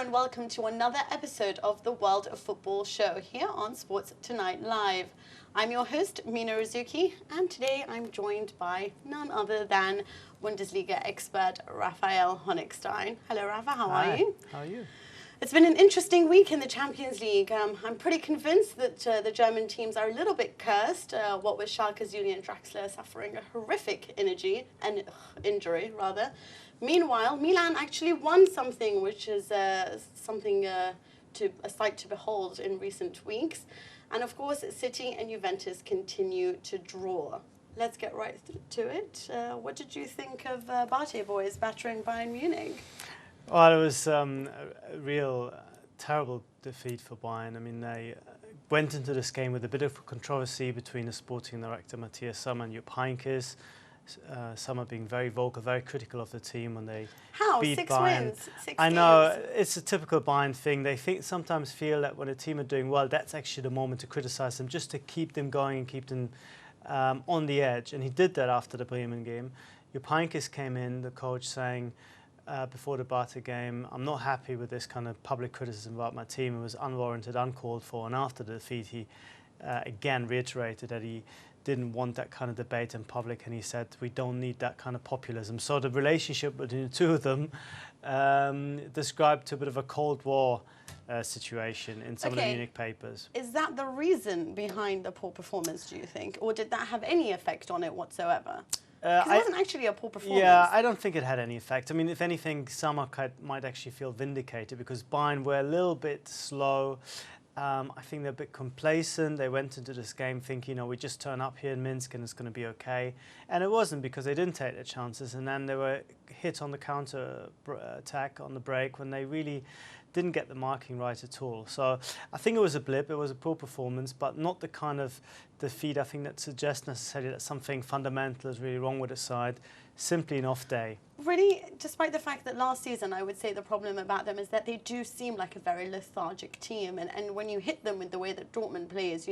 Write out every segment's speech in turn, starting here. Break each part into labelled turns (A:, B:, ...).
A: and welcome to another episode of the World of Football show here on Sports Tonight Live. I'm your host, Mina Rzouki, and today I'm joined by none other than Bundesliga expert Raphael Honigstein. Hello, Rafa, how are you?
B: How are you?
A: It's been an interesting week in the Champions League. I'm pretty convinced that the German teams are a little bit cursed. What with Schalke's Julian Draxler suffering a horrific injury. Meanwhile, Milan actually won something, which is a sight to behold in recent weeks. And of course, City and Juventus continue to draw. Let's get right to it. What did you think of BATE boys battering Bayern Munich?
B: Well, it was a real terrible defeat for Bayern. I mean, they went into this game with a bit of controversy between the sporting director Matthias Sommer and Jupp Heynckes. Sommer being very vocal, very critical of the team when they beat Bayern.
A: 6 wins, 6
B: I know,
A: games.
B: it's a typical Bayern thing. They sometimes feel that when a team are doing well, that's actually the moment to criticise them, just to keep them going and keep them on the edge. And he did that after the Bremen game. Jupp Heynckes came in, the coach, saying before the BATE game, I'm not happy with this kind of public criticism about my team. It was unwarranted, uncalled for. And after the defeat, he again reiterated that he didn't want that kind of debate in public, and he said we don't need that kind of populism. So the relationship between the two of them described to a bit of a Cold War situation in some of the Munich papers.
A: Is that the reason behind the poor performance, do you think? Or did that have any effect on it whatsoever? Because it wasn't actually a poor performance.
B: Yeah, I don't think it had any effect. I mean, if anything, Sommer might actually feel vindicated because Bayern were a little bit slow. I think they're a bit complacent. They went into this game thinking, we just turn up here in Minsk and it's going to be okay. And it wasn't, because they didn't take their chances. And then they were hit on the counter attack on the break when they really didn't get the marking right at all. So I think it was a blip. It was a poor performance, but not the kind of defeat I think that suggests necessarily that something fundamental is really wrong with the side. Simply an off day.
A: Really, despite the fact that last season, I would say the problem about them is that they do seem like a very lethargic team. And when you hit them with the way that Dortmund plays,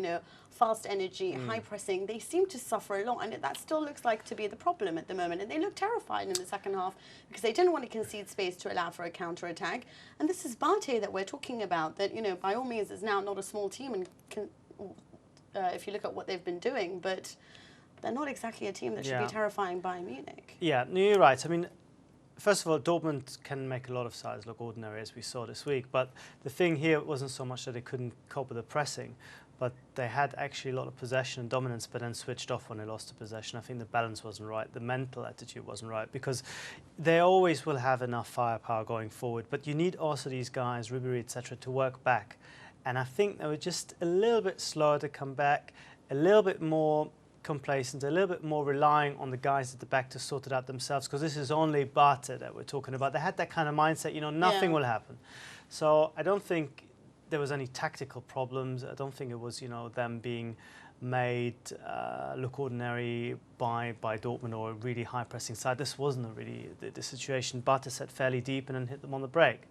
A: fast energy, high pressing, they seem to suffer a lot. And that still looks like to be the problem at the moment. And they look terrified in the second half because they didn't want to concede space to allow for a counter-attack. And this is BATE that we're talking about, that, by all means is now not a small team. And if you look at what they've been doing, but they're not exactly a team that should be terrifying Bayern Munich.
B: Yeah, no, you're right. I mean, first of all, Dortmund can make a lot of sides look ordinary, as we saw this week. But the thing here wasn't so much that they couldn't cope with the pressing, but they had actually a lot of possession and dominance, but then switched off when they lost the possession. I think the balance wasn't right. The mental attitude wasn't right, because they always will have enough firepower going forward. But you need also these guys, Ribéry, etc., to work back. And I think they were just a little bit slower to come back, a little bit more complacent, a little bit more relying on the guys at the back to sort it out themselves, because this is only BATE that we're talking about. They had that kind of mindset, nothing will happen. So I don't think there was any tactical problems. I don't think it was, them being made look ordinary by Dortmund or a really high pressing side. This wasn't really the situation. BATE set fairly deep and then hit them on the break,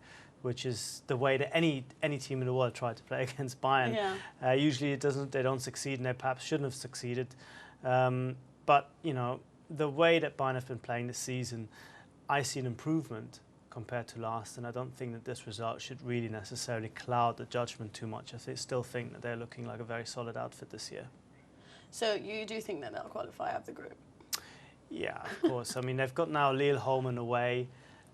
B: which is the way that any team in the world tried to play against Bayern.
A: Yeah.
B: Usually they don't succeed, and they perhaps shouldn't have succeeded. But, the way that Bayern have been playing this season, I see an improvement compared to last, and I don't think that this result should really necessarily cloud the judgment too much. I still think that they're looking like a very solid outfit this year.
A: So you do think that they'll qualify out of the group?
B: Yeah, of course. I mean, they've got now Lille home and away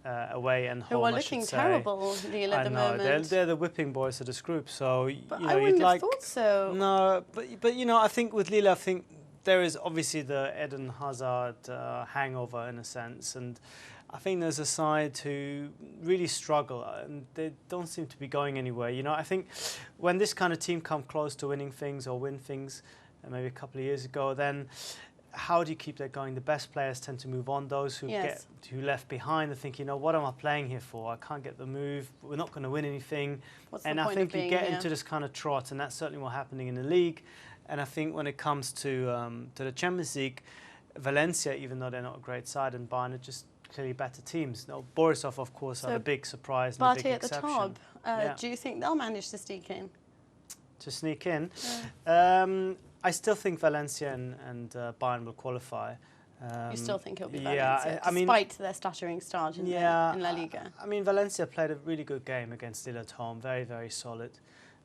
B: and home.
A: Who are looking terrible, Lille, at the moment.
B: They're the whipping boys of this group. So
A: but I wouldn't have thought so.
B: No, but I think with Lille, I think there is obviously the Eden Hazard hangover in a sense, and I think there's a side who really struggle and they don't seem to be going anywhere. I think when this kind of team come close to winning things or win things, maybe a couple of years ago, then how do you keep that going? The best players tend to move on. Those who who left behind, they think, what am I playing here for? I can't get the move. We're not going to win anything. And I think you get into this kind of trot, and that's certainly what's happening in the league. And I think when it comes to the Champions League, Valencia, even though they're not a great side, and Bayern are just clearly better teams. Now, Borisov, of course, are a big surprise and a big exception.
A: BATE at the top. Do you think they'll manage to sneak in?
B: To sneak in? I still think Valencia and Bayern will qualify.
A: You still think it'll be
B: yeah,
A: Valencia,
B: I mean,
A: despite their stuttering start in La Liga?
B: I mean, Valencia played a really good game against Lille at home, very, very solid.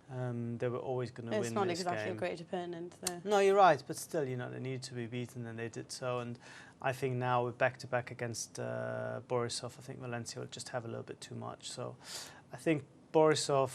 B: They were always going to win this game.
A: It's not exactly a great opponent, though.
B: No, you're right, but still, you know, they needed to be beaten, and they did so. And I think now with back-to-back against Borisov, I think Valencia will just have a little bit too much. So I think Borisov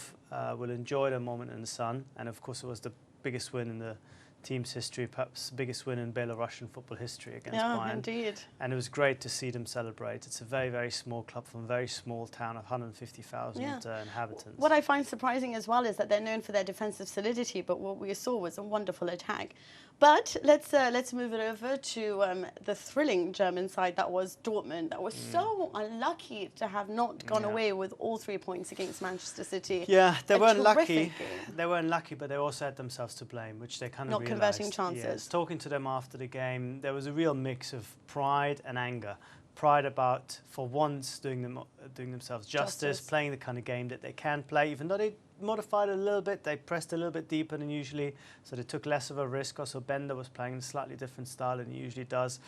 B: will enjoy the moment in the sun, and of course it was the biggest win in the team's history, perhaps the biggest win in Belarusian football history against Bayern.
A: Indeed.
B: And it was great to see them celebrate. It's a very, very small club from a very small town of 150,000 inhabitants.
A: What I find surprising as well is that they're known for their defensive solidity, but what we saw was a wonderful attack. But let's move it over to the thrilling German side that was Dortmund, that was so unlucky to have not gone away with all 3 points against Manchester City.
B: Yeah, they weren't lucky.
A: Game.
B: They weren't lucky, but they also had themselves to blame, which they kind of realised.
A: Not converting chances.
B: Yes, talking to them after the game, there was a real mix of pride and anger. Pride about, for once, doing themselves justice, playing the kind of game that they can play, even though they modified it a little bit. They pressed a little bit deeper than usually, so they took less of a risk. Also, Bender was playing in a slightly different style than he usually does.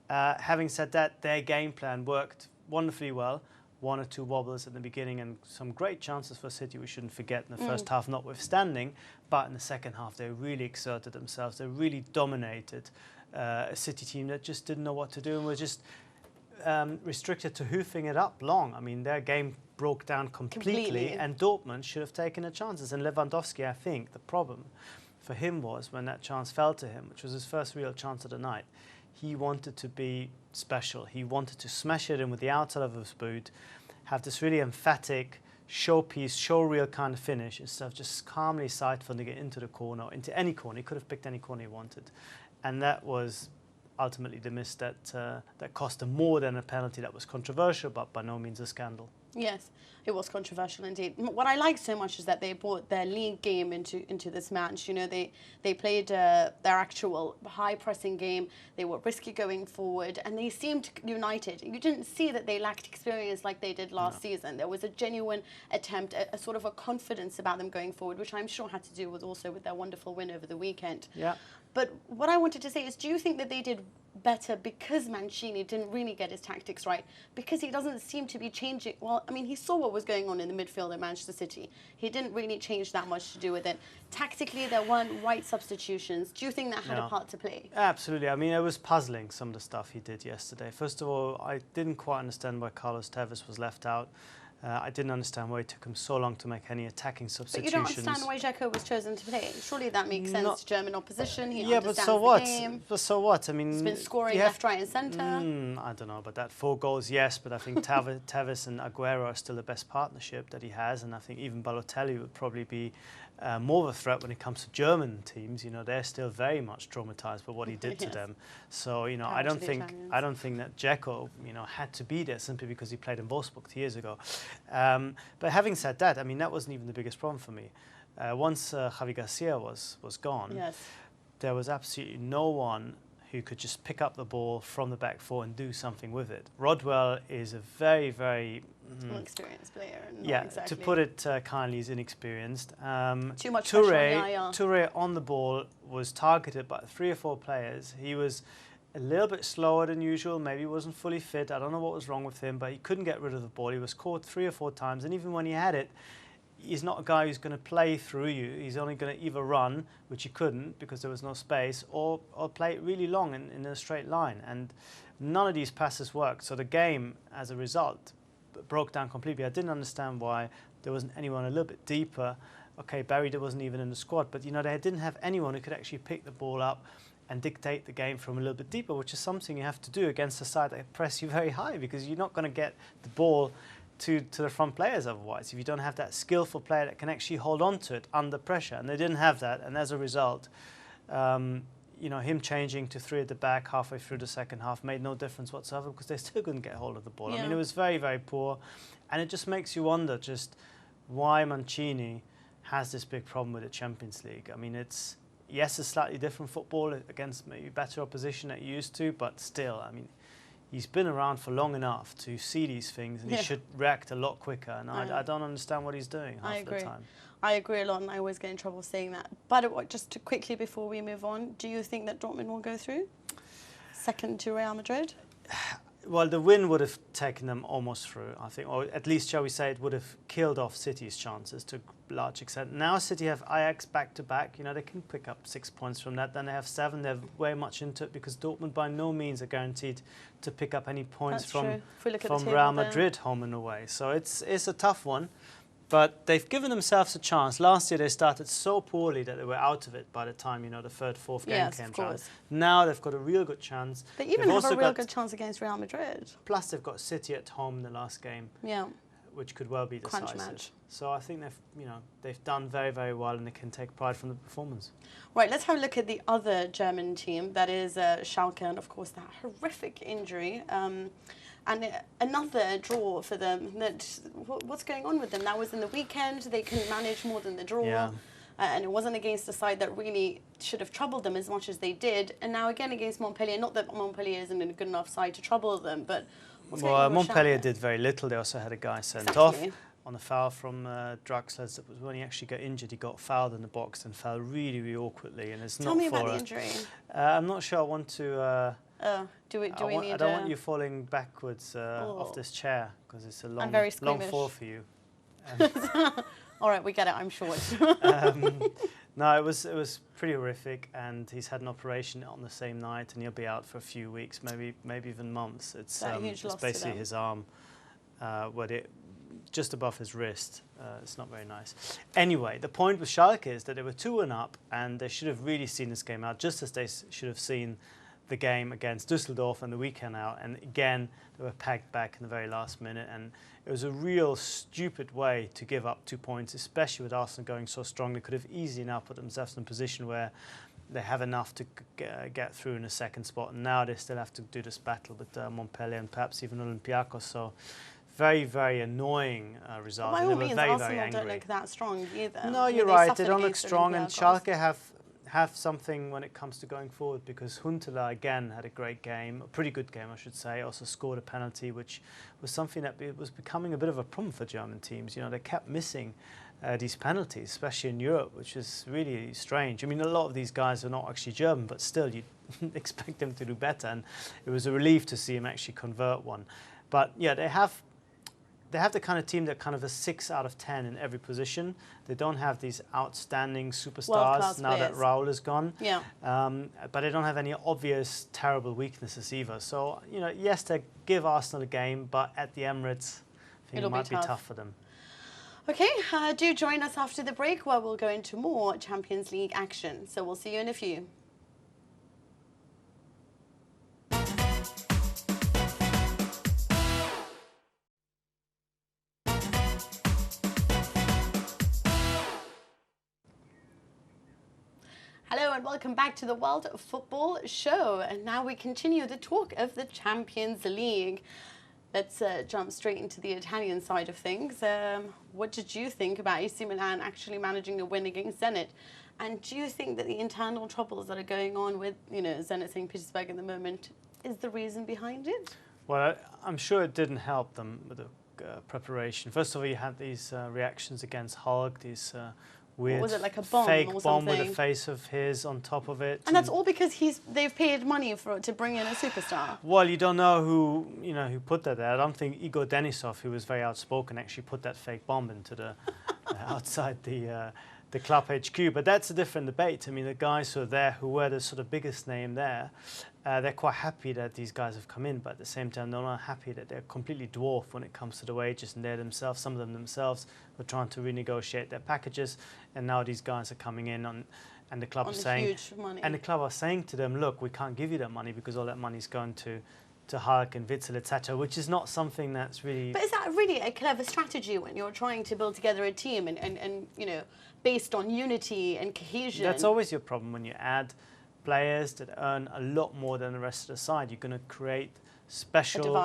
B: Having said that, their game plan worked wonderfully well. 1 or 2 wobbles at the beginning and some great chances for City we shouldn't forget in the first half notwithstanding, but in the second half they really exerted themselves. They really dominated a City team that just didn't know what to do and were just restricted to hoofing it up long. I mean, their game broke down completely. And Dortmund should have taken the chances. And Lewandowski, I think, the problem for him was when that chance fell to him, which was his first real chance of the night, he wanted to be special. He wanted to smash it in with the outside of his boot, have this really emphatic showpiece, showreel kind of finish, instead of just calmly side-footing it into the corner, into any corner. He could have picked any corner he wanted. And that was ultimately the miss that cost them more than a penalty that was controversial, but by no means a scandal.
A: Yes, it was controversial indeed. What I like so much is that they brought their league game into this match. You know, they played their actual high pressing game. They were risky going forward, and they seemed united. You didn't see that they lacked experience like they did last season. There was a genuine attempt, a sort of a confidence about them going forward, which I'm sure had to do with their wonderful win over the weekend.
B: Yeah.
A: But what I wanted to say is, do you think that they did better because Mancini didn't really get his tactics right? Because he doesn't seem to be changing. Well, I mean, he saw what was going on in the midfield at Manchester City. He didn't really change that much to do with it. Tactically, there weren't right substitutions. Do you think that had a part to play?
B: Absolutely. I mean, it was puzzling, some of the stuff he did yesterday. First of all, I didn't quite understand why Carlos Tevez was left out. I didn't understand why it took him so long to make any attacking substitutions.
A: But you don't understand why Dzeko was chosen to play. Surely that makes sense. German opposition, he
B: understands
A: but so what? The game.
B: But so what? I mean,
A: he's been scoring left, right and centre.
B: I don't know about that. 4 goals, yes, but I think Tevez and Aguero are still the best partnership that he has, and I think even Balotelli would probably be more of a threat when it comes to German teams. You know, they're still very much traumatized by what he did to them. So, you know, I don't think that Dzeko, you know, had to be there simply because he played in Wolfsburg 2 years ago. But having said that, I mean, that wasn't even the biggest problem for me. Once Javi Garcia was gone, there was absolutely no one who could just pick up the ball from the back four and do something with it. Rodwell is a very, very
A: inexperienced player.
B: To put it kindly, he's inexperienced.
A: Too much pressure on
B: Touré on the ball was targeted by 3 or 4 players. He was a little bit slower than usual. Maybe he wasn't fully fit. I don't know what was wrong with him, but he couldn't get rid of the ball. He was caught 3 or 4 times, and even when he had it, he's not a guy who's going to play through you. He's only going to either run, which he couldn't because there was no space, or play it really long in a straight line. And none of these passes worked. So the game, as a result, broke down completely. I didn't understand why there wasn't anyone a little bit deeper. Okay, Barry wasn't even in the squad, but you know, they didn't have anyone who could actually pick the ball up and dictate the game from a little bit deeper, which is something you have to do against a side that press you very high, because you're not going to get the ball to the front players otherwise if you don't have that skillful player that can actually hold on to it under pressure. And they didn't have that, and as a result, you know, him changing to 3 at the back halfway through the second half made no difference whatsoever, because they still couldn't get hold of the ball. I mean, it was very, very poor, and it just makes you wonder just why Mancini has this big problem with the Champions League. I mean, it's slightly different football against maybe better opposition that you used to, but still, I mean, he's been around for long enough to see these things, and he should react a lot quicker. And I don't understand what he's doing half the time.
A: I agree a lot, and I always get in trouble saying that. But just quickly before we move on, do you think that Dortmund will go through? second to Real Madrid?
B: Well, the win would have taken them almost through, I think, or at least, shall we say, it would have killed off City's chances to a large extent. Now City have Ajax back-to-back. You know, they can pick up 6 points from that. Then they have 7. They're way much into it because Dortmund by no means are guaranteed to pick up any points from Real Madrid home and away. So it's a tough one. But they've given themselves a chance. Last year they started so poorly that they were out of it by the time, you know, the third, fourth game came around. Now they've got a real good chance.
A: They even have a real good chance against Real Madrid.
B: Plus they've got City at home in the last game, which could well be decisive.
A: Crunch match.
B: So I think they've done very, very well and they can take pride from the performance.
A: Right, let's have a look at the other German team, that is Schalke, and of course that horrific injury. And another draw for them. What's going on with them? That was in the weekend. They couldn't manage more than the draw. Yeah. And it wasn't against a side that really should have troubled them as much as they did. And now again against Montpellier. Not that Montpellier isn't a good enough side to trouble them, but what's going on with
B: Montpellier
A: Schalke?
B: Did very little. They also had a guy sent off on a foul from Draxler. That was when he actually got injured. He got fouled in the box and fell really, really awkwardly. And it's
A: Tell me about the injury.
B: I'm not sure I want to...
A: I
B: don't want you falling backwards off this chair because it's a long fall for you.
A: All right, we get it. I'm short.
B: No, it was pretty horrific, and he's had an operation on the same night, and he'll be out for a few weeks, maybe even months. It's basically his arm, just above his wrist. It's not very nice. Anyway, the point with Schalke is that they were 2-1 up, and they should have really seen this game out, just as they should have seen the game against Düsseldorf and the weekend out, and again they were pegged back in the very last minute, and it was a real stupid way to give up 2 points, especially with Arsenal going so strong. They could have easily now put themselves in a position where they have enough to get through in a second spot, and now they still have to do this battle with Montpellier and perhaps even Olympiacos. So very, very annoying result.
A: By all means,
B: very,
A: Arsenal
B: very
A: don't look that strong either.
B: No, you're right. They don't look strong, and Schalke have something when it comes to going forward, because Huntelaar again had a great game, a pretty good game I should say, also scored a penalty, which was something that was becoming a bit of a problem for German teams. You know, they kept missing these penalties, especially in Europe, which is really strange. I mean, a lot of these guys are not actually German, but still you'd expect them to do better, and it was a relief to see him actually convert one. But yeah, they have the kind of team that kind of a 6 out of 10 in every position. They don't have these outstanding superstars now that Raul is gone. Yeah. But they don't have any obvious terrible weaknesses either. So, you know, yes, they give Arsenal a game, but at the Emirates, I think it might be tough for them.
A: Okay, do join us after the break where we'll go into more Champions League action. So we'll see you in a few. Hello and welcome back to the World Football Show. And now we continue the talk of the Champions League. Let's jump straight into the Italian side of things. What did you think about AC Milan actually managing a win against Zenit? And do you think that the internal troubles that are going on with, you know, Zenit St. Petersburg at the moment is the reason behind it?
B: Well, I'm sure it didn't help them with the preparation. First of all, you had these reactions against Hulk, these weird
A: was it, like a bomb
B: fake
A: or
B: bomb
A: something?
B: with a face of his on top of it.
A: And that's all because they've paid money to bring in a superstar.
B: Well, you don't know who put that there. I don't think Igor Denisov, who was very outspoken, actually put that fake bomb into the outside the club HQ. But that's a different debate. I mean, the guys who are there, who were the sort of biggest name there, they're quite happy that these guys have come in, but at the same time, they're not happy that they're completely dwarfed when it comes to the wages, and some of them themselves were trying to renegotiate their packages, and now these guys are coming in and the club are saying,
A: huge money.
B: And the club are saying to them, look, we can't give you that money because all that money is going to Hulk and Witzel, etc., which is not something that's really...
A: But is that really a clever strategy when you're trying to build together a team and you know, based on unity and cohesion?
B: That's always your problem when you add players that earn a lot more than the rest of the side. You're going to create special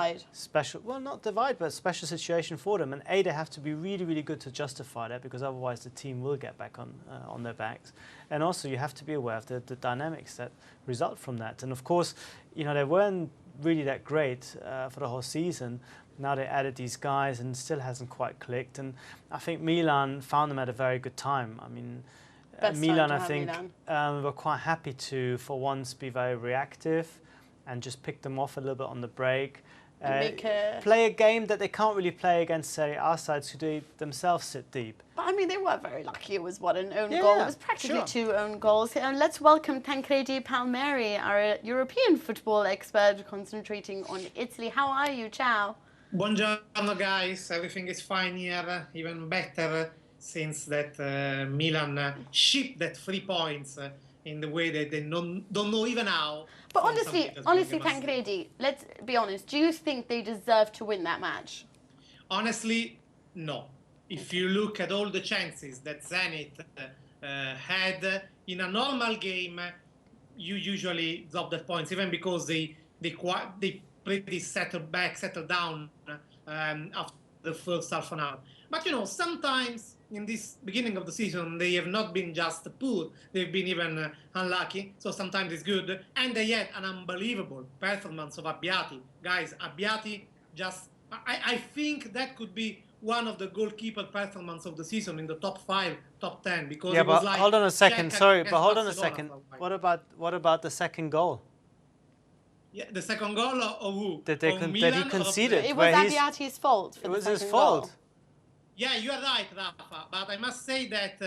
B: situation for them, and they have to be really, really good to justify that, because otherwise the team will get back on their backs. And also you have to be aware of the dynamics that result from that. And of course, you know, they weren't really that great for the whole season. Now they added these guys and still hasn't quite clicked, and I think Milan found them at a very good time. I mean, Milan, I think, were quite happy to, for once, be very reactive and just pick them off a little bit on the break.
A: Play
B: a game that they can't really play against Serie A sides who do themselves sit deep.
A: But I mean, they were very lucky. It was an own goal. It was practically 2 own goals. And let's welcome Tancredi Palmieri, our European football expert, concentrating on Italy. How are you? Ciao.
C: Buongiorno, guys. Everything is fine here. Even better since that Milan shipped that 3 points in the way that they don't know even how.
A: But honestly, Tancredi, let's be honest. Do you think they deserve to win that match?
C: Honestly, no. If you look at all the chances that Zenit had in a normal game, you usually drop the points, even because they pretty settle down after the first half an hour. But, you know, sometimes in this beginning of the season, they have not been just poor. They've been even unlucky. So sometimes it's good. And they had an unbelievable performance of Abbiati. Guys, Abbiati just... I think that could be one of the goalkeeper performance of the season in the top 5, top 10. Because it was like...
B: hold on a second. Sorry, but hold on a second. What about the second goal?
C: Yeah, the second goal of who?
B: That he conceded.
A: It was Abbiati's fault.
B: It was his fault.
C: Yeah, you are right, Rafa. But I must say that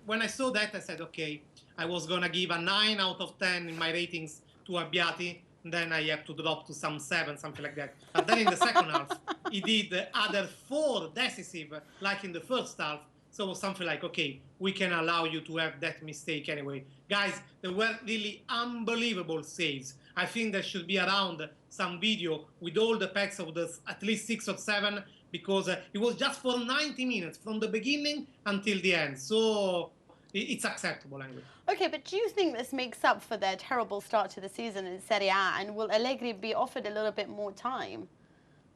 C: when I saw that, I said, okay, I was going to give a 9 out of 10 in my ratings to Abbiati. Then I have to drop to some 7, something like that. But then in the second half, he did other 4 decisive, like in the first half. So it was something like, okay, we can allow you to have that mistake anyway. Guys, there were really unbelievable saves. I think there should be around some video with all the packs of the at least 6 or 7, because it was just for 90 minutes from the beginning until the end. So it's acceptable anyway.
A: Okay, but do you think this makes up for their terrible start to the season in Serie A? And will Allegri be offered a little bit more time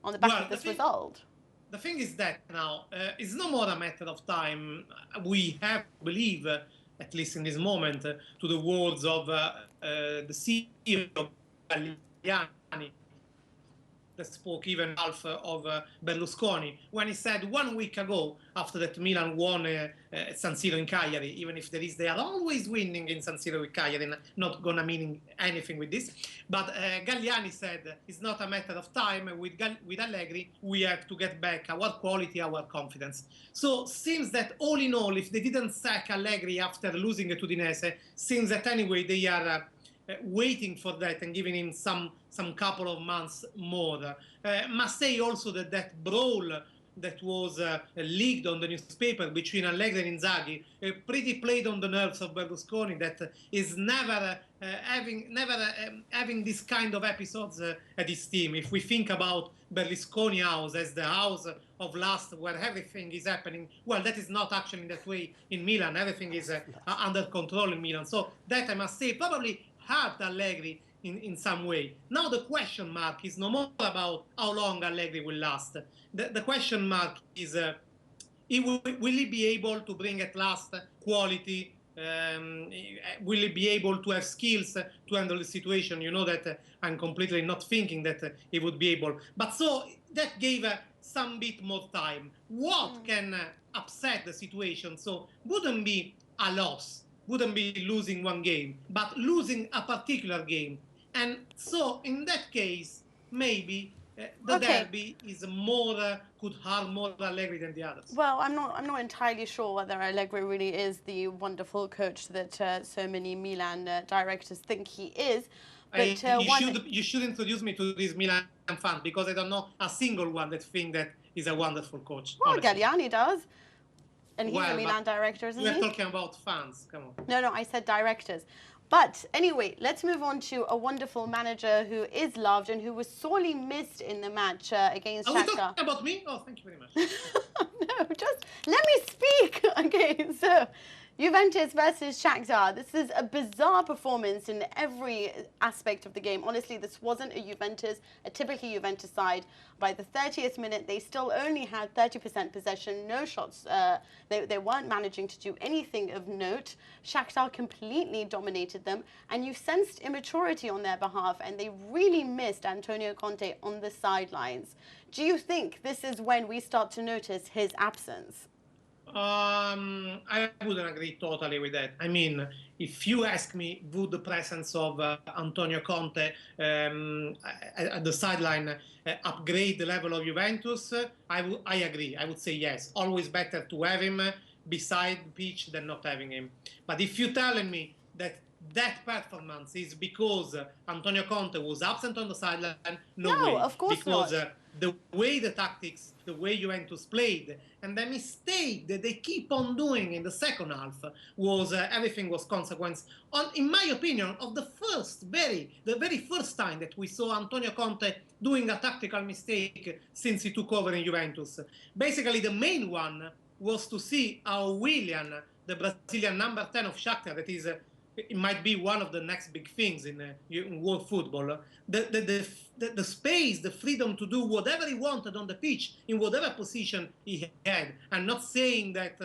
A: on the back of this result?
C: The thing is that now it's no more a matter of time. We have to believe, at least in this moment, to the words of the CEO of Galliani, that spoke even half of Berlusconi, when he said 1 week ago, after that Milan won San Siro in Cagliari, even if they are always winning in San Siro with Cagliari, not going to mean anything with this. But Galliani said it's not a matter of time. With Allegri, we have to get back our quality, our confidence. So seems that all in all, if they didn't sack Allegri after losing to Udinese, seems that anyway they are waiting for that and giving him some couple of months more. Must say also that brawl that was leaked on the newspaper between Allegri and Inzaghi pretty played on the nerves of Berlusconi, that is never having this kind of episodes at his team. If we think about Berlusconi house as the house of lust where everything is happening, well, that is not actually that way in Milan. Everything is under control in Milan. So that, I must say, probably hurt Allegri in some way. Now the question mark is no more about how long Allegri will last. The question mark is will he be able to bring at last quality? Will he be able to have skills to handle the situation? You know that I'm completely not thinking that he would be able. But so that gave some bit more time. What can upset the situation? So wouldn't be a loss. Wouldn't be losing 1 game, but losing a particular game. And so in that case, maybe the derby is more, could harm more Allegri than the others.
A: Well, I'm not entirely sure whether Allegri really is the wonderful coach that so many Milan directors think he is. But
C: you should introduce me to these Milan fans, because I don't know a single one that think that he's a wonderful coach.
A: Well, honestly. Galliani does. And he's a Milan director, isn't he?
C: We're talking about fans, come on.
A: No, I said directors. But anyway, let's move on to a wonderful manager who is loved and who was sorely missed in the match against Shakhtar.
C: Are we talking about me? Oh, thank you very much.
A: No, just let me speak. Okay, so Juventus versus Shakhtar. This is a bizarre performance in every aspect of the game. Honestly, this wasn't a typical Juventus side. By the 30th minute, they still only had 30% possession, no shots. They weren't managing to do anything of note. Shakhtar completely dominated them, and you sensed immaturity on their behalf, and they really missed Antonio Conte on the sidelines. Do you think this is when we start to notice his absence?
C: I wouldn't agree totally with that. I mean, if you ask me, would the presence of Antonio Conte at the sideline upgrade the level of Juventus? I agree. I would say yes. Always better to have him beside the pitch than not having him. But if you're telling me that that performance is because Antonio Conte was absent on the sideline, no way.
A: Of course
C: because,
A: not.
C: The way the tactics, the way Juventus played, and the mistake that they keep on doing in the second half was everything was consequence on, in my opinion, of the very first time that we saw Antonio Conte doing a tactical mistake since he took over in Juventus. Basically, the main one was to see how Willian, the Brazilian number 10 of Shakhtar, that is it might be one of the next big things in world football. The space, the freedom to do whatever he wanted on the pitch, in whatever position he had. I'm not saying that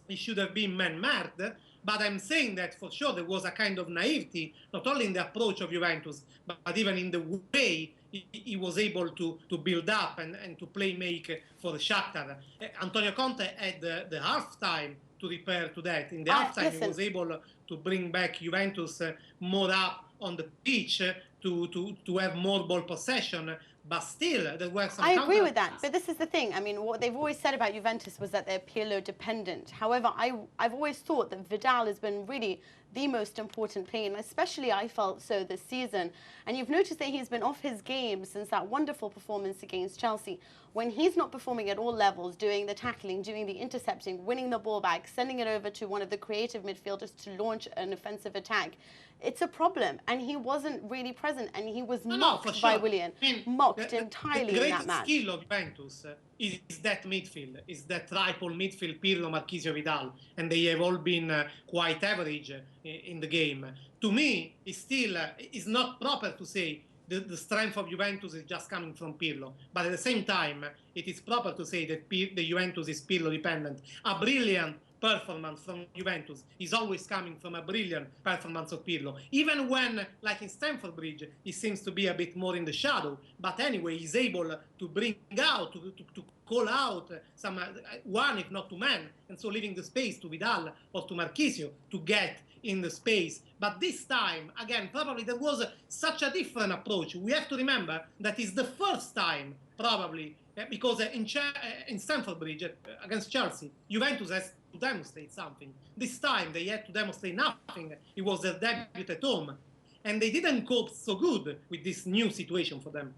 C: he should have been man-marked, but I'm saying that for sure there was a kind of naivety, not only in the approach of Juventus, but even in the way he was able to build up and to make for Shakhtar. Antonio Conte had the half-time to repair to that. In the half-time, he was able to bring back Juventus more up on the pitch to have more ball possession. But still, there were some.
A: I agree with that, but this is the thing. I mean, what they've always said about Juventus was that they're Pirlo dependent. However, I've always thought that Vidal has been really the most important player, and especially I felt so this season. And you've noticed that he's been off his game since that wonderful performance against Chelsea. When he's not performing at all levels, doing the tackling, doing the intercepting, winning the ball back, sending it over to one of the creative midfielders to launch an offensive attack, it's a problem. And he wasn't really present, and he was mocked by Willian, mocked entirely in that match.
C: The great skill of Juventus is that midfield, is that triple midfield, Pirlo, Marchisio, Vidal, and they have all been quite average in the game. To me, it's still it's not proper to say the strength of Juventus is just coming from Pirlo, but at the same time, it is proper to say that the Juventus is Pirlo dependent. A brilliant performance from Juventus is always coming from a brilliant performance of Pirlo. Even when, like in Stamford Bridge, he seems to be a bit more in the shadow, but anyway, he's able to bring out, to call out some one, if not two men, and so leaving the space to Vidal or to Marchisio to get in the space. But this time, again, probably there was such a different approach. We have to remember that it's the first time, probably, because in Stamford Bridge against Chelsea, Juventus has to demonstrate something. This time they had to demonstrate nothing. It was their debut at home, and they didn't cope so good with this new situation for them.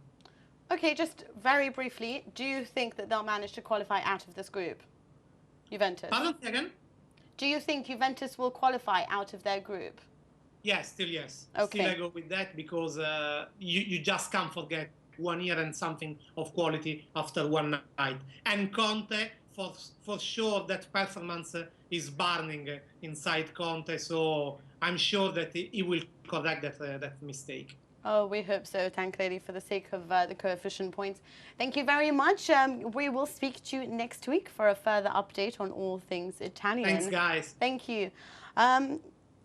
A: Okay, just very briefly, do you think that they'll manage to qualify out of this group, Juventus?
C: Pardon again?
A: Do you think Juventus will qualify out of their group?
C: Yes, still yes.
A: Okay.
C: Still I go with that because you just can't forget 1 year and something of quality after one night. And Conte, for sure, that performance is burning inside Conte. So I'm sure that he will correct that mistake.
A: Oh, we hope so, Tancredi, for the sake of the coefficient points. Thank you very much. We will speak to you next week for a further update on all things Italian.
C: Thanks, guys.
A: Thank you.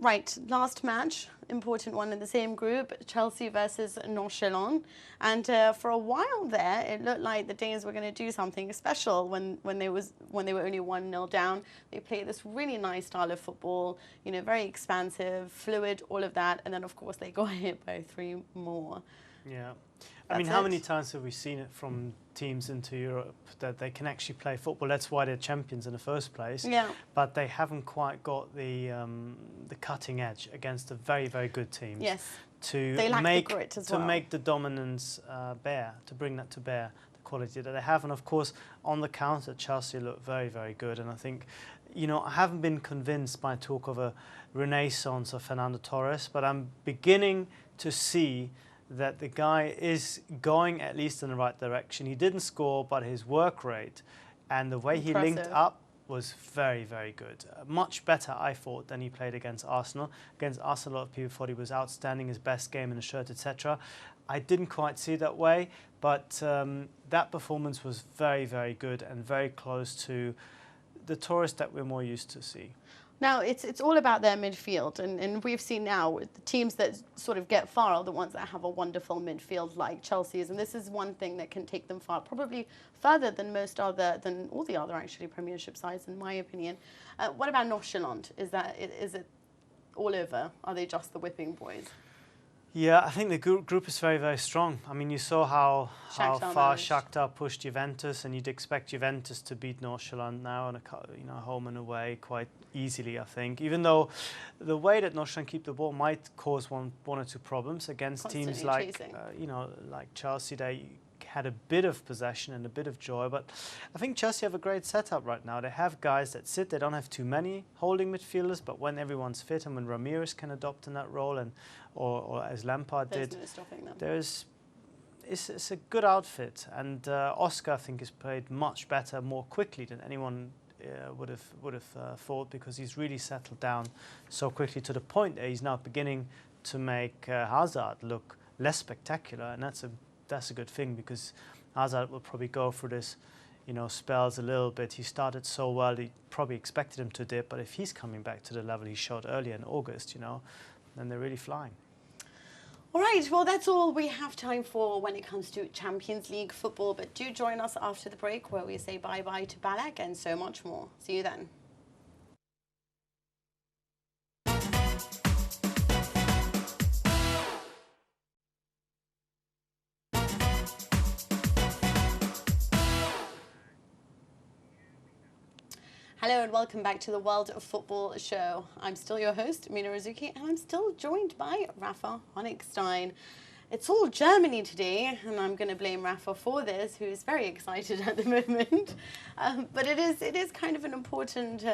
A: Right, last match, important one in the same group, Chelsea versus Nordsjaelland. And for a while there, it looked like the Danes were going to do something special when they were only 1-0 down. They played this really nice style of football, you know, very expansive, fluid, all of that. And then, of course, they got hit by 3 more.
B: Yeah. I mean, how many times have we seen it from teams into Europe that they can actually play football? That's why they're champions in the first place.
A: Yeah.
B: But they haven't quite got the cutting edge against a very, very good team.
A: Yes.
B: To
A: they lack
B: make
A: the grit as
B: to
A: well.
B: make the dominance bear, to bring that to bear, the quality that they have. And of course, on the counter, Chelsea look very, very good. And I think, you know, I haven't been convinced by talk of a renaissance of Fernando Torres, but I'm beginning to see that the guy is going at least in the right direction. He didn't score, but his work rate and the way he linked up was very, very good. Much better, I thought, than he played against Arsenal. Against Arsenal, a lot of people thought he was outstanding, his best game in the shirt, etc. I didn't quite see it that way, but that performance was very, very good and very close to the Torres that we're more used to see.
A: Now, it's all about their midfield, and we've seen now the teams that sort of get far are the ones that have a wonderful midfield like Chelsea's, and this is one thing that can take them far, probably further than all the other actually Premiership sides, in my opinion. What about Nordsjaelland? Is it all over? Are they just the whipping boys?
B: Yeah, I think the group is very, very strong. I mean, you saw how far Shakhtar pushed Juventus, and you'd expect Juventus to beat Nordsjaelland now on home and away quite easily, I think. Even though the way that Nordsjaelland keep the ball might cause one or two problems against
A: Constantly
B: teams like
A: chasing.
B: like Chelsea. They had a bit of possession and a bit of joy, but I think Chelsea have a great setup right now. They have guys that sit. They don't have too many holding midfielders, but when everyone's fit and when Ramirez can adopt in that role, and or as Lampard did,
A: no stopping them.
B: It's a good outfit, and Oscar I think has played much better, more quickly than anyone would have thought, because he's really settled down so quickly to the point that he's now beginning to make Hazard look less spectacular, and that's a good thing, because Hazard will probably go through this, spells a little bit. He started so well, he probably expected him to dip, but if he's coming back to the level he showed earlier in August, then they're really flying.
A: All right, well, that's all we have time for when it comes to Champions League football, but do join us after the break where we say bye-bye to Ballack and so much more. See you then. Hello and welcome back to the World of Football show. I'm still your host, Mina Rzouki, and I'm still joined by Raphael Honigstein. It's all Germany today, and I'm going to blame Raphael for this, who is very excited at the moment. But it is kind of an important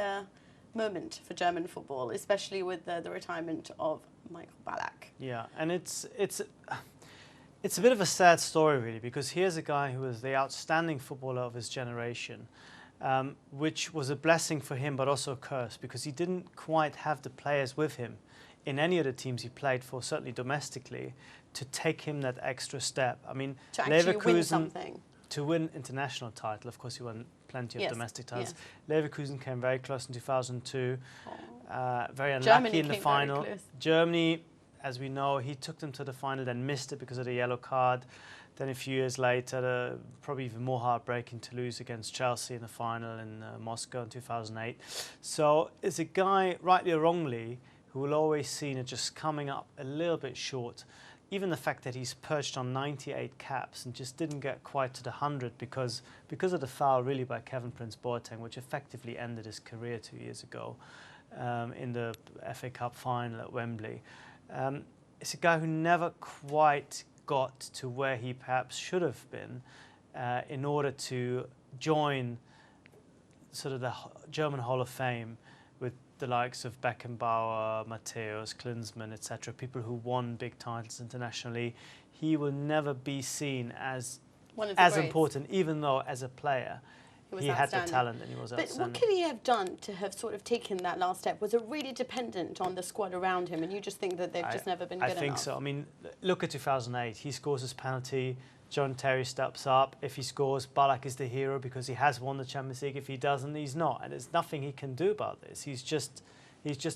A: moment for German football, especially with the retirement of Michael Ballack.
B: Yeah, and it's a bit of a sad story, really, because here's a guy who was the outstanding footballer of his generation. Which was a blessing for him, but also a curse, because he didn't quite have the players with him in any of the teams he played for, certainly domestically, to take him that extra step. I mean,
A: to actually win something.
B: To win international title. Of course, he won plenty of domestic titles.
A: Yes.
B: Leverkusen came very close in 2002. Very unlucky
A: Germany
B: in the final. Germany, as we know, he took them to the final, then missed it because of the yellow card. Then a few years later, probably even more heartbreaking to lose against Chelsea in the final in Moscow in 2008. So it's a guy, rightly or wrongly, who will always seen as just coming up a little bit short. Even the fact that he's perched on 98 caps and just didn't get quite to the 100 because of the foul really by Kevin Prince Boateng, which effectively ended his career 2 years ago in the FA Cup final at Wembley. It's a guy who never quite got to where he perhaps should have been in order to join sort of the German Hall of Fame with the likes of Beckenbauer, Matthäus, Klinsmann, etc., people who won big titles internationally. He will never be seen as important, even though as a player he had the talent and he was outstanding.
A: But what could he have done to have sort of taken that last step? Was it really dependent on the squad around him, and you just think that they've just never been good enough?
B: I think so. I mean, look at 2008. He scores his penalty. John Terry steps up. If he scores, Ballack is the hero because he has won the Champions League. If he doesn't, he's not. And there's nothing he can do about this. He's just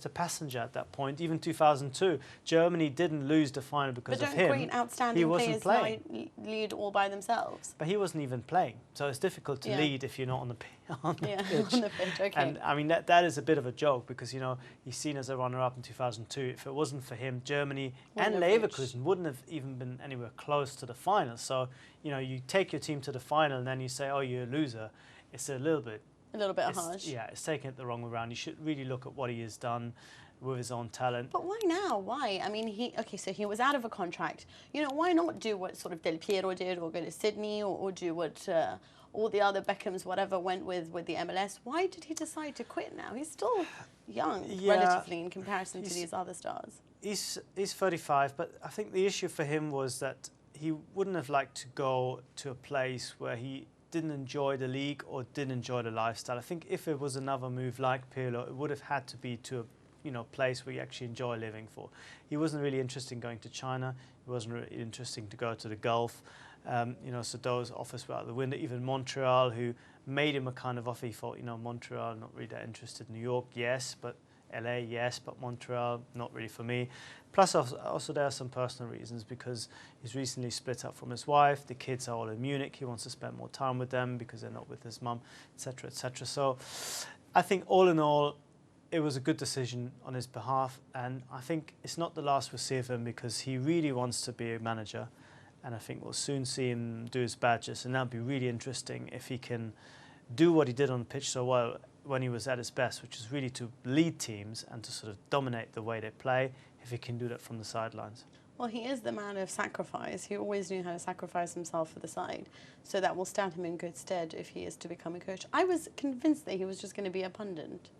B: a passenger at that point. Even 2002, Germany didn't lose the final because of him.
A: But don't great, outstanding players lead all by themselves?
B: But he wasn't even playing. So it's difficult to lead if you're not on the pitch.
A: On the pitch, okay.
B: And I mean, that is a bit of a joke because, he's seen as a runner-up in 2002. If it wasn't for him, Germany and Leverkusen wouldn't have even been anywhere close to the final. So, you take your team to the final and then you say, oh, you're a loser. It's a little bit harsh. Yeah, it's taking it the wrong way around. You should really look at what he has done with his own talent.
A: But why now? Why? I mean, so he was out of a contract. Why not do what sort of Del Piero did, or go to Sydney, or do what all the other Beckhams, whatever, went with the MLS? Why did he decide to quit now? He's still young, relatively, in comparison to these other stars.
B: He's 35, but I think the issue for him was that he wouldn't have liked to go to a place where he didn't enjoy the league or didn't enjoy the lifestyle. I think if it was another move like Pirlo, it would have had to be to a place where you actually enjoy living for. He wasn't really interested in going to China. It wasn't really interesting to go to the Gulf. So those offers were out the window. Even Montreal, who made him a kind of offer, he thought, Montreal, not really that interested. New York, yes, but LA, yes, but Montreal, not really for me. Plus, also there are some personal reasons because he's recently split up from his wife. The kids are all in Munich. He wants to spend more time with them because they're not with his mum, etc., etc. So I think all in all, it was a good decision on his behalf. And I think it's not the last we'll see of him because he really wants to be a manager. And I think we'll soon see him do his badges. And that'll be really interesting if he can do what he did on the pitch so well when he was at his best, which is really to lead teams and to sort of dominate the way they play, if he can do that from the sidelines.
A: Well, he is the man of sacrifice. He always knew how to sacrifice himself for the side. So that will stand him in good stead if he is to become a coach. I was convinced that he was just going to be a pundit.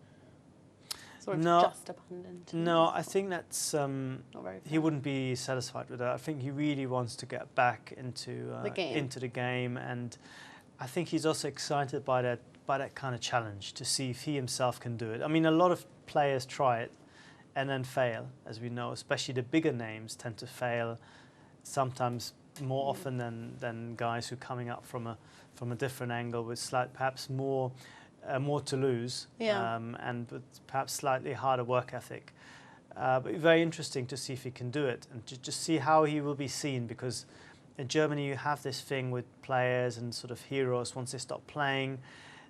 A: Sort of just a pundit.
B: No, I think that's...
A: not very fair.
B: he wouldn't be satisfied with that. I think he really wants to get back into the game. And I think he's also excited by that kind of challenge to see if he himself can do it. I mean, a lot of players try it and then fail, as we know, especially the bigger names tend to fail sometimes more often than guys who are coming up from a different angle with perhaps more to lose and with perhaps slightly harder work ethic. But very interesting to see if he can do it and to just see how he will be seen, because in Germany you have this thing with players and sort of heroes. Once they stop playing,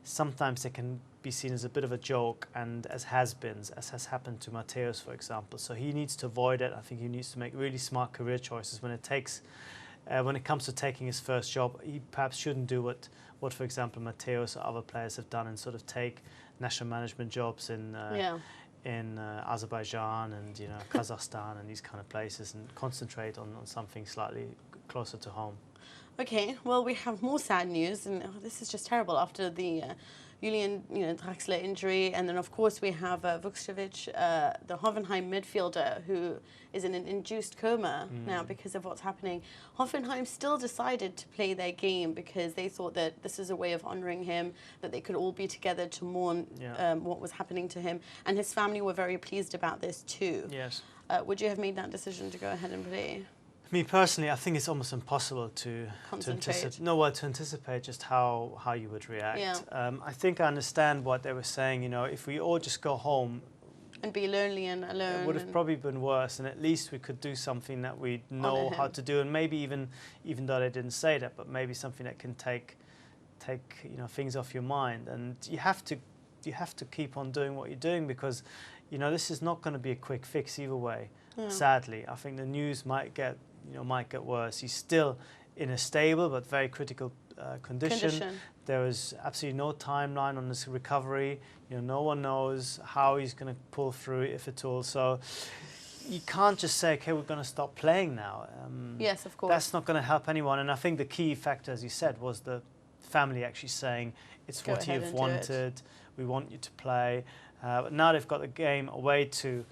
B: sometimes they can be seen as a bit of a joke and as has-beens, as has happened to Matthäus, for example. So he needs to avoid it. I think he needs to make really smart career choices when it comes to taking his first job. He perhaps shouldn't do what for example, Matthäus or other players have done and sort of take national management jobs in Azerbaijan and Kazakhstan and these kind of places and concentrate on something slightly closer to home.
A: Okay, well, we have more sad news, and this is just terrible after the Julian Draxler injury. And then, of course, we have Vukcevic, the Hoffenheim midfielder, who is in an induced coma now because of what's happening. Hoffenheim still decided to play their game because they thought that this is a way of honouring him, that they could all be together to mourn what was happening to him. And his family were very pleased about this too.
B: Yes.
A: Would you have made that decision to go ahead and play?
B: Me personally, I think it's almost impossible to anticipate just how you would react.
A: Yeah.
B: I think I understand what they were saying. If we all just go home
A: and be lonely and alone,
B: it would have probably been worse. And at least we could do something that we know how to do, and maybe even though they didn't say that, but maybe something that can take things off your mind. And you have to keep on doing what you're doing, because this is not going to be a quick fix either way. Yeah. Sadly, I think the news might get worse. He's still in a stable but very critical condition. There is absolutely no timeline on his recovery. No one knows how he's going to pull through, if at all. So you can't just say, okay, we're going to stop playing now.
A: Yes, of course.
B: That's not going to help anyone. And I think the key factor, as you said, was the family actually saying, it's what you've wanted. We want you to play. But now they've got the game away to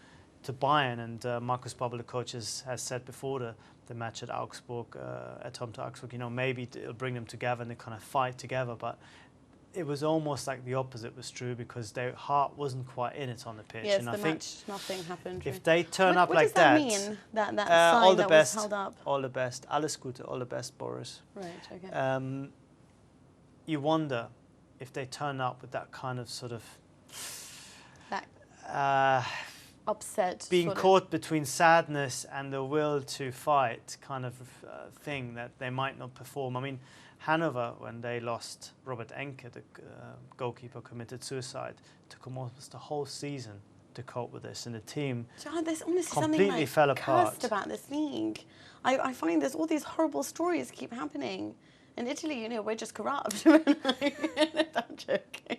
B: Bayern, and Markus Babbel, the coach, has said before the match at Augsburg, at home to Augsburg, maybe it'll bring them together and they kind of fight together. But it was almost like the opposite was true, because their heart wasn't quite in it on the pitch.
A: Yes,
B: and
A: the
B: I think
A: match, nothing happened.
B: If they turn up like
A: that,
B: that,
A: what does that mean? That sign
B: all the
A: that
B: best,
A: was held up.
B: All the best, alles Gute, all the best, Boris.
A: Right. Okay.
B: You wonder if they turn up with that kind of sort of
A: upset,
B: being caught between sadness and the will to fight kind of thing, that they might not perform. I mean, Hanover, when they lost Robert Enke, the goalkeeper, committed suicide. Took them almost the whole season to cope with this, and the team
A: there's honestly
B: completely fell apart.
A: Cursed about this league. I find there's all these horrible stories keep happening. In Italy, we're just corrupt. I'm joking.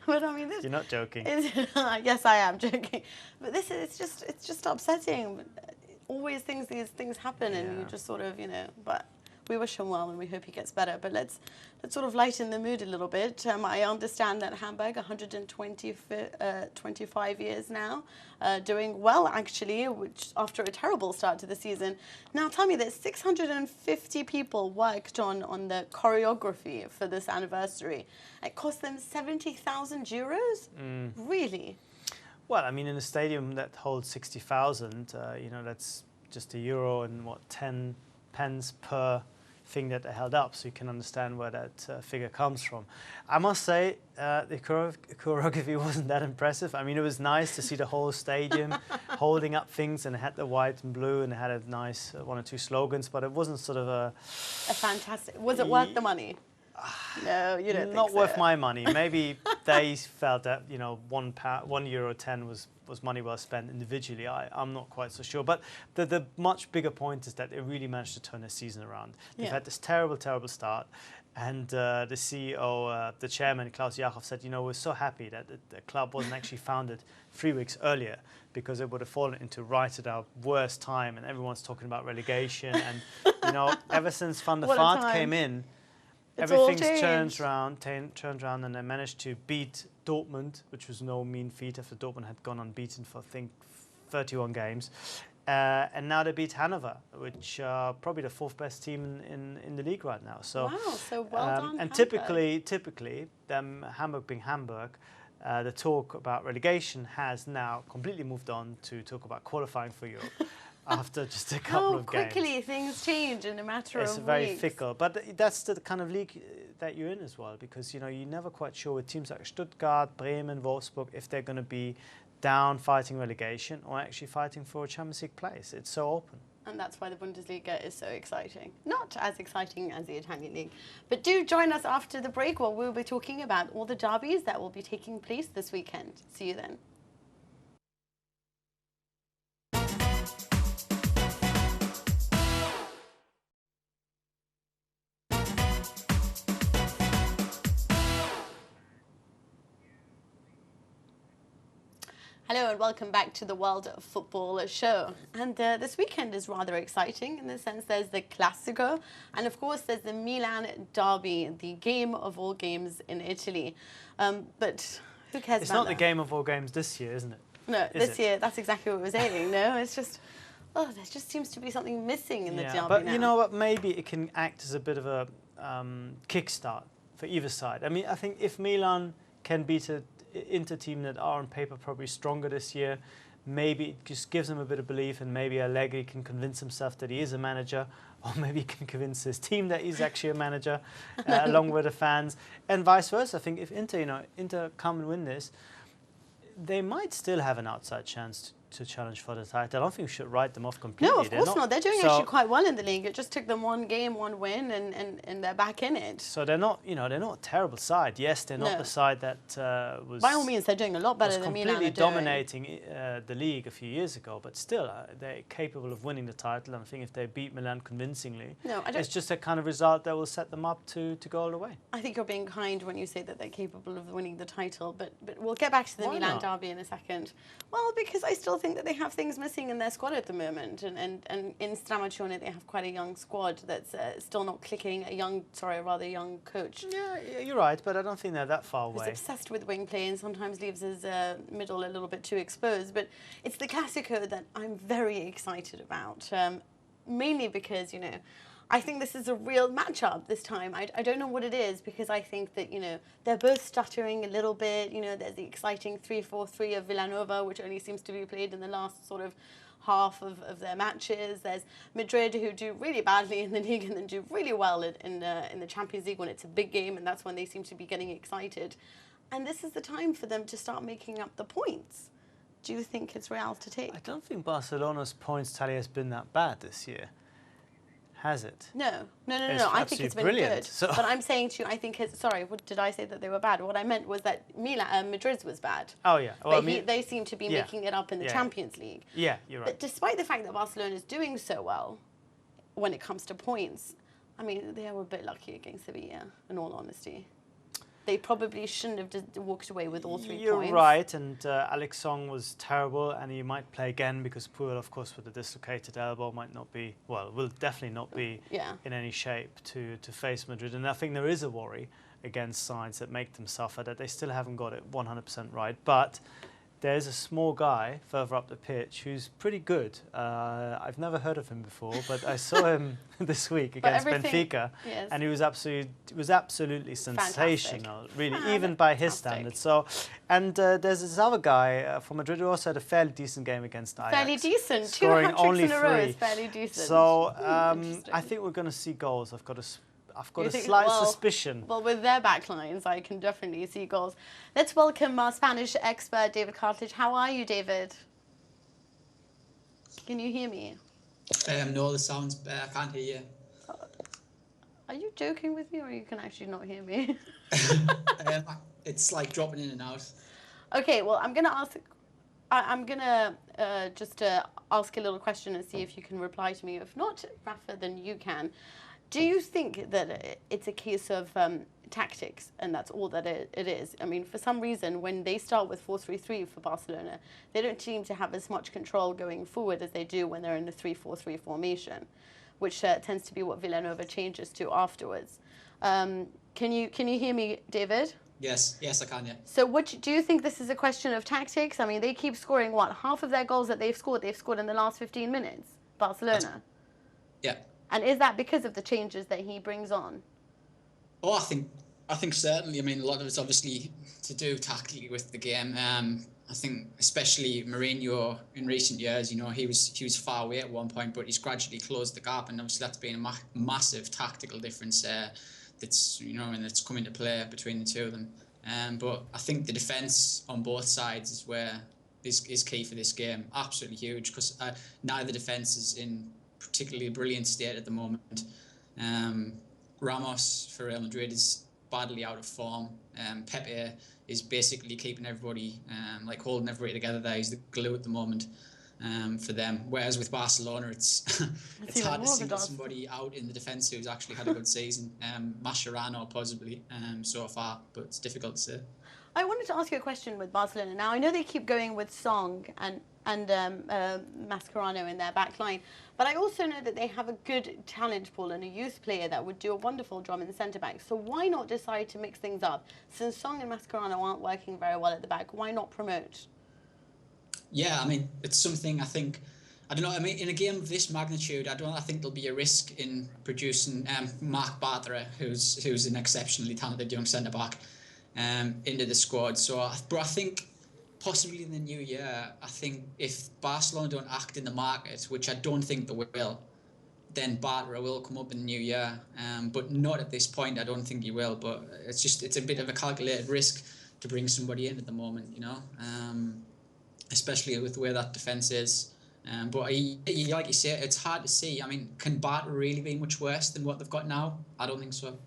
A: But I mean,
B: you're not joking.
A: Yes, I am joking. But it's just upsetting. Always these things happen, and you just sort of, But we wish him well, and we hope he gets better. But let's sort of lighten the mood a little bit. I understand that Hamburg, 125 years now, doing well actually, which after a terrible start to the season. Now tell me that 650 people worked on the choreography for this anniversary. It cost them 70,000 euros. Really?
B: Well, I mean, in a stadium that holds 60,000, that's just €1 and 10 pence per thing that they held up, so you can understand where that figure comes from. I must say, the choreography wasn't that impressive. I mean, it was nice to see the whole stadium holding up things, and it had the white and blue, and it had a nice one or two slogans, but it wasn't sort of a
A: fantastic. Was it worth the money? No, you don't think so.
B: Not worth my money. Maybe they felt that, you know, €1.10 was money well spent individually. I'm not quite so sure. But the much bigger point is that they really managed to turn their season around. They've had this terrible, terrible start. And the CEO, the chairman, Klaus Jakob, said, you know, we're so happy that the club wasn't actually founded 3 weeks earlier, because it would have fallen into right at our worst time. And everyone's talking about relegation. And, you know, ever since Van der Vaart came in, everything's turned around, and they managed to beat Dortmund, which was no mean feat after Dortmund had gone unbeaten for, I think, 31 games. And now they beat Hanover, which are probably the fourth best team in the league right now. So,
A: wow, so well done.
B: And typically, Hamburg being Hamburg, the talk about relegation has now completely moved on to talk about qualifying for Europe. After just a couple of games.
A: How quickly things change in a matter of weeks.
B: It's very fickle, but that's the kind of league that you're in as well, because, you know, you're never quite sure with teams like Stuttgart, Bremen, Wolfsburg, if they're going to be down fighting relegation or actually fighting for a Champions League place. It's so open.
A: And that's why the Bundesliga is so exciting. Not as exciting as the Italian league. But do join us after the break, where we'll be talking about all the derbies that will be taking place this weekend. See you then. Hello and welcome back to the World Football Show. And this weekend is rather exciting in the sense there's the Classico, and of course there's the Milan derby, the game of all games in Italy. But who cares about that?
B: It's not the game of all games this year, isn't it?
A: No, this year, that's exactly what we're saying. No, it's just, there just seems to be something missing in the derby
B: but
A: now.
B: you know what, maybe it can act as a bit of a kickstart for either side. I mean, I think if Milan can beat a Inter team that are on paper probably stronger this year, maybe it just gives them a bit of belief, and maybe Allegri can convince himself that he is a manager, or maybe he can convince his team that he's actually a manager, along with the fans, and vice versa. I think if Inter come and win this, they might still have an outside chance to challenge for the title. I don't think we should write them off completely.
A: No, of course not. They're doing actually quite well in the league. It just took them one game, one win, and they're back in it.
B: So they're not, they're not a terrible side. Yes, they're not the side that was...
A: By all means, they're doing a lot better than Milan are doing.
B: Completely dominating the league a few years ago, but still, they're capable of winning the title. And I think if they beat Milan convincingly, it's just a kind of result that will set them up to go all the way.
A: I think you're being kind when you say that they're capable of winning the title, but we'll get back to the Milan derby in a second. Well, because I still think that they have things missing in their squad at the moment, and in Stramaccione they have quite a young squad that's still not clicking. A rather young coach.
B: Yeah, you're right, but I don't think they're that far away.
A: He's obsessed with wing play and sometimes leaves his middle a little bit too exposed. But it's the Clásico that I'm very excited about, mainly because I think this is a real matchup this time. I don't know what it is, because I think that, they're both stuttering a little bit. There's the exciting 3-4-3 of Villanova, which only seems to be played in the last sort of half of their matches. There's Madrid, who do really badly in the league and then do really well in the Champions League when it's a big game, and that's when they seem to be getting excited. And this is the time for them to start making up the points. Do you think it's Real to take?
B: I don't think Barcelona's points tally has been that bad this year. Has it?
A: No. I think it's been good. So but I'm saying to you, I think it's... Sorry, did I say that they were bad? What I meant was that Madrid's was bad.
B: Oh, yeah. Well,
A: but they seem to be making it up in the Champions League.
B: Yeah, you're right.
A: But despite the fact that Barcelona is doing so well when it comes to points, I mean, they were a bit lucky against Sevilla, in all honesty. They probably shouldn't have just walked away with all 3 points.
B: You're right, and Alex Song was terrible, and he might play again because Puyol, of course, with a dislocated elbow, might not be, will definitely not be in any shape to face Madrid. And I think there is a worry against sides that make them suffer, that they still haven't got it 100% right. But there's a small guy further up the pitch who's pretty good. I've never heard of him before, but I saw him this week against Benfica,
A: yes.
B: and he was absolutely sensational,
A: Fantastic.
B: really, even by his
A: Fantastic.
B: standards. So, and there's this other guy from Madrid who also had a fairly decent game against Ajax.
A: Fairly decent.
B: Scoring
A: 2 hat-tricks
B: only
A: in a row
B: 3.
A: is fairly decent.
B: So
A: Interesting.
B: I think we're going to see goals. I've got a
A: You think-
B: slight
A: well,
B: suspicion.
A: Well, with their backlines, I can definitely see goals. Let's welcome our Spanish expert, David Cartledge. How are you, David? Can you hear me?
D: No, the sound's bad. I can't hear you.
A: Are you joking with me, or you can actually not hear me?
D: It's like dropping in and out.
A: Okay, well, I'm gonna ask. I'm gonna just ask a little question and see if you can reply to me. If not, Rafa, then you can. Do you think that it's a case of tactics, and that's all that it is? I mean, for some reason, when they start with 4-3-3 for Barcelona, they don't seem to have as much control going forward as they do when they're in the 3-4-3 formation, which tends to be what Villanova changes to afterwards. Can you hear me, David?
D: Yes, I can, yeah.
A: So do you think this is a question of tactics? I mean, they keep scoring, what, half of their goals that they've scored in the last 15 minutes, Barcelona?
D: Yeah.
A: And is that because of the changes that he brings on?
D: Oh, I think certainly. I mean, a lot of it's obviously to do tactically with the game. I think especially Mourinho in recent years, you know, he was far away at one point, but he's gradually closed the gap, and obviously that's been a massive tactical difference that's, you know, and it's come into play between the two of them. But I think the defence on both sides is where is key for this game. Absolutely huge, because neither defence is in particularly brilliant state at the moment. Ramos for Real Madrid is badly out of form. Pepe is basically keeping everybody, like holding everybody together there. He's the glue at the moment for them. Whereas with Barcelona, it's hard to single somebody out in the defence who's actually had a good season. Mascherano possibly so far, but it's difficult to say.
A: I wanted to ask you a question with Barcelona. Now, I know they keep going with Song and Mascherano in their back line, but I also know that they have a good talent pool and a youth player that would do a wonderful job in the centre-back. So why not decide to mix things up? Since Song and Mascherano aren't working very well at the back, why not promote?
D: Yeah, I mean, it's something I think, I don't know, I mean, in a game of this magnitude, I think there'll be a risk in producing Marc Bartra, who's an exceptionally talented young centre-back, into the squad. So, but I think possibly in the new year, I think if Barcelona don't act in the market, which I don't think they will, then Bartra will come up in the new year. But not at this point, I don't think he will. But it's a bit of a calculated risk to bring somebody in at the moment, you know, especially with the way that defence is. But like you say, it's hard to see. I mean, can Bartra really be much worse than what they've got now? I don't think so.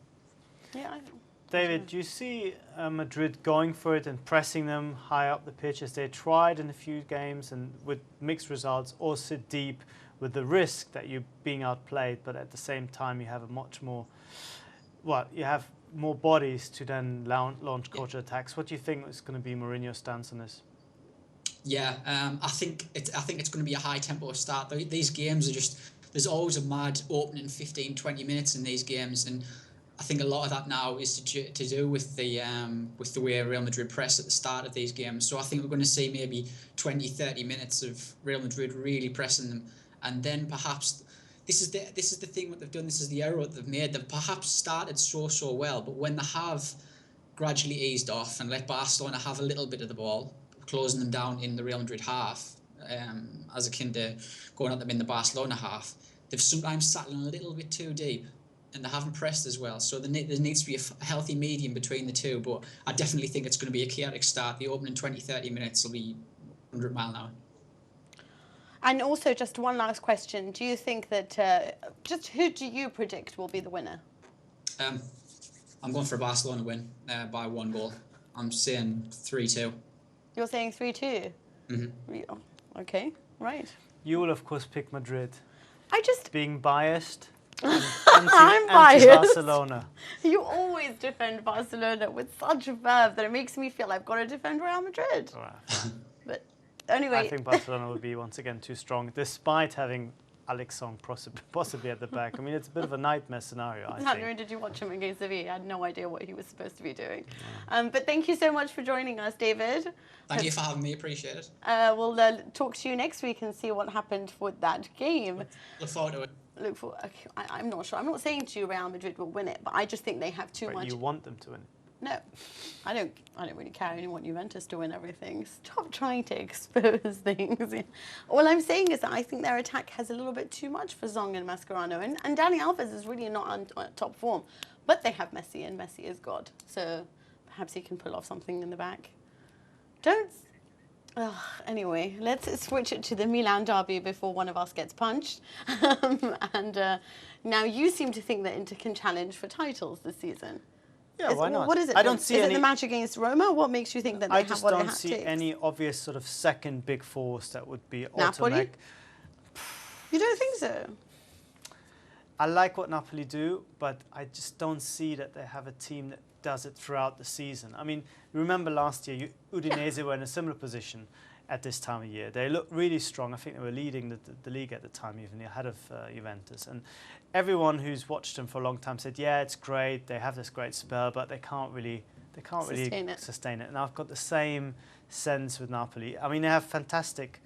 A: Yeah, I know.
B: David, do you see Madrid going for it and pressing them high up the pitch as they tried in a few games and with mixed results, or sit deep with the risk that you're being outplayed, but at the same time you have a much more, you have more bodies to then launch counter attacks? What do you think is going to be Mourinho's stance on this?
D: Yeah, I think it's going to be a high tempo start. These games are just, there's always a mad opening 15, 20 minutes in these games, and I think a lot of that now is to do with the way Real Madrid press at the start of these games. So I think we're going to see maybe 20, 30 minutes of Real Madrid really pressing them, and then perhaps this is the thing what they've done. This is the error that they've made. They've perhaps started so well, but when they have gradually eased off and let Barcelona have a little bit of the ball, closing them down in the Real Madrid half, as akin to going at them in the Barcelona half, they've sometimes sat in a little bit too deep, and they haven't pressed as well. So there needs to be a healthy medium between the two, but I definitely think it's going to be a chaotic start. The opening 20, 30 minutes will be 100 mile an hour. And
A: also, just one last question. Do you think that, just who do you predict will be the winner?
D: I'm going for a Barcelona win by 1 goal. I'm saying 3-2.
A: You're saying 3-2? Mm-hmm. Okay, right.
B: You will, of course, pick Madrid. Being biased.
A: I'm biased.
B: Barcelona.
A: You always defend Barcelona with such verve that it makes me feel I've got to defend Real Madrid.
B: Right.
A: But anyway,
B: I think Barcelona will be once again too strong, despite having Alex possibly at the back. I mean, it's a bit of a nightmare scenario, I think.
A: Did you watch him against Sevilla? I had no idea what he was supposed to be doing. But thank you so much for joining us, David.
D: Thank you for having me. Appreciate it.
A: We'll talk to you next week and see what happened with that game.
D: Look forward to it.
A: I'm not sure. I'm not saying to you Real Madrid will win it, but I just think they have too much.
B: You want them to win it?
A: No, I don't really care. I only want Juventus to win everything. Stop trying to expose things. All I'm saying is that I think their attack has a little bit too much for Zong and Mascherano, and Dani Alves is really not on top form. But they have Messi, and Messi is God. So perhaps he can pull off something in the back. Anyway, let's switch it to the Milan derby before one of us gets punched. Now you seem to think that Inter can challenge for titles this season.
B: Yeah, why not?
A: What is it?
B: I don't see
A: Is it the match against Roma? What makes you think that they have what it takes?
B: I just don't see any obvious sort of second big force that would be
A: Napoli?
B: automatic.
A: You don't think so?
B: I like what Napoli do, but I just don't see that they have a team that does it throughout the season. I mean, remember last year, Udinese were in a similar position at this time of year. They looked really strong. I think they were leading the league at the time, even ahead of Juventus. And everyone who's watched them for a long time said, yeah, it's great. They have this great spell, but they can't really sustain it. And I've got the same sense with Napoli. I mean, they have fantastic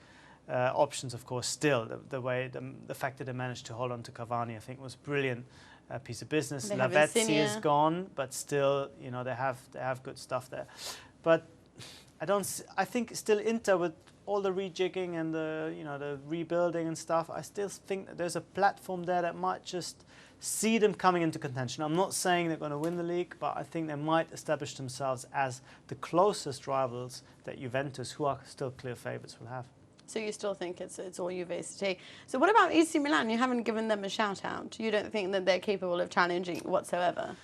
B: options, of course, still. The fact that they managed to hold on to Cavani, I think, was brilliant. Piece of business. Lavezzi is gone, but still, you know, they have good stuff there. But I think still Inter, with all the rejigging and the rebuilding and stuff, I still think that there's a platform there that might just see them coming into contention. I'm not saying they're going to win the league, but I think they might establish themselves as the closest rivals that Juventus, who are still clear favourites, will have.
A: So you still think it's all Juve's to take. So what about AC Milan? You haven't given them a shout out. You don't think that they're capable of challenging whatsoever?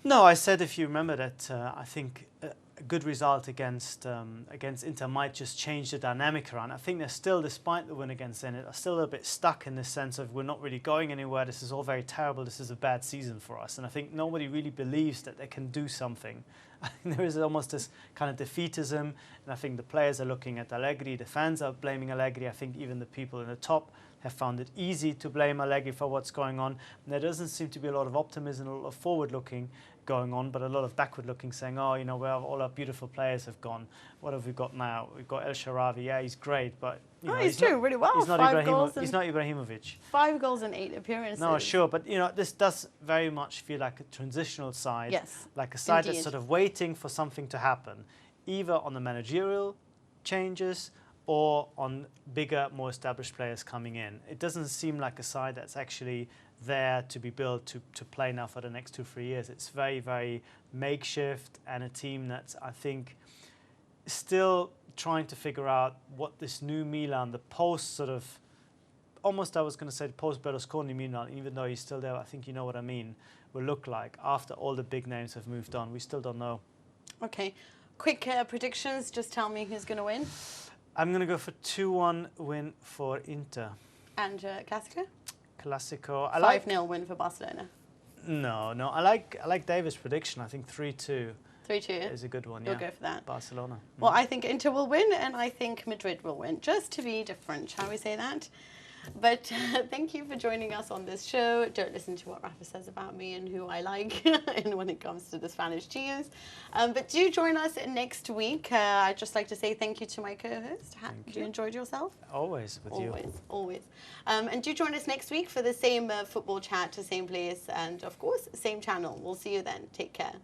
B: No, I said, if you remember, that I think a good result against Inter might just change the dynamic around. I think they're still, despite the win against Zenit, are still a bit stuck in the sense of we're not really going anywhere. This is all very terrible. This is a bad season for us. And I think nobody really believes that they can do something. I think there is almost this kind of defeatism, and I think the players are looking at Allegri, the fans are blaming Allegri. I think even the people in the top have found it easy to blame Allegri for what's going on. And there doesn't seem to be a lot of optimism, a lot of forward-looking going on, but a lot of backward-looking, saying, oh, you know, well, all our beautiful players have gone. What have we got now? We've got El Shaarawy. Yeah, he's great, but
A: he's doing really well.
B: He's not Ibrahimovic.
A: 5 goals and 8 appearances.
B: No, sure, but you know, this does very much feel like a transitional side.
A: Yes,
B: like a side that's sort of waiting for something to happen, either on the managerial changes or on bigger, more established players coming in. It doesn't seem like a side that's actually there to be built to play now for the next 2-3 years. It's very, very makeshift, and a team that's, I think, still trying to figure out what this new Milan, the post sort of, almost I was going to say the post-Berlusconi Milan, even though he's still there, I think you know what I mean, will look like after all the big names have moved on. We still don't know. Okay.
A: Quick predictions. Just tell me who's going to win.
B: I'm going to go for 2-1 win for Inter.
A: And Clásico?
B: Clásico.
A: 5-0 win for Barcelona.
B: No. I like David's prediction. I think 3-2.
A: 3-2
B: is a good one.
A: You'll go for that.
B: Barcelona.
A: Well, I think Inter will win, and I think Madrid will win. Just to be different, shall we say that? But thank you for joining us on this show. Don't listen to what Rafa says about me and who I like and when it comes to the Spanish teams. But do join us next week. I'd just like to say thank you to my co-host. Have you enjoyed yourself?
B: Always with you.
A: Always. And do join us next week for the same football chat, the same place, and of course, same channel. We'll see you then. Take care.